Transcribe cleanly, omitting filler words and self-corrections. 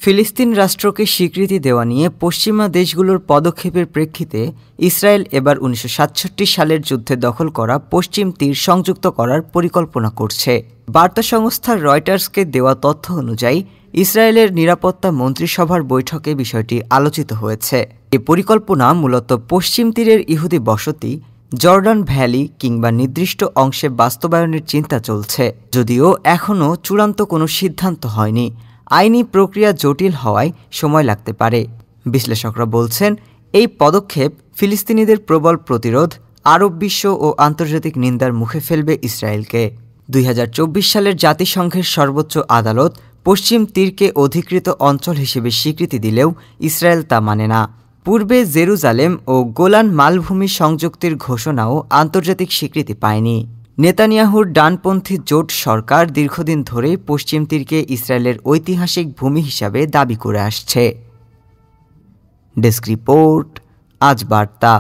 ফিলিস্তিন রাষ্ট্রকে স্বীকৃতি দেওয়া নিয়ে পশ্চিমা দেশগুলোর পদক্ষেপের প্রেক্ষিতে ইসরায়েল এবার ১৯৬৭ সালের যুদ্ধে দখল করা পশ্চিম তীর সংযুক্ত করার পরিকল্পনা করছে। বার্তা সংস্থা রয়টার্সকে দেওয়া তথ্য অনুযায়ী ইসরায়েলের নিরাপত্তা মন্ত্রিসভার বৈঠকে বিষয়টি আলোচিত হয়েছে। এই পরিকল্পনা মূলত পশ্চিম তীরের ইহুদি বসতি জর্ডান ভ্যালি কিংবা নির্দিষ্ট অংশে বাস্তবায়নের চিন্তা চলছে, যদিও এখনও চূড়ান্ত কোনো সিদ্ধান্ত হয়নি। আইনি প্রক্রিয়া জটিল হওয়ায় সময় লাগতে পারে। বিশ্লেষকরা বলছেন, এই পদক্ষেপ ফিলিস্তিনিদের প্রবল প্রতিরোধ, আরব বিশ্ব ও আন্তর্জাতিক নিন্দার মুখে ফেলবে ইসরায়েলকে। ২০২৪ সালের জাতিসংঘের সর্বোচ্চ আদালত পশ্চিম তীরকে অধিকৃত অঞ্চল হিসেবে স্বীকৃতি দিলেও ইসরায়েল তা মানে না। পূর্বে জেরুজালেম ও গোলান মালভূমি সংযুক্তির ঘোষণাও আন্তর্জাতিক স্বীকৃতি পায়নি। নেতানিয়াহুর ডানপন্থী জোট সরকার দীর্ঘদিন ধরেই পশ্চিম তীরকে ইসরায়েলের ঐতিহাসিক ভূমি হিসাবে দাবি করে আসছে। ডেস্ক রিপোর্ট, আজ বার্তা।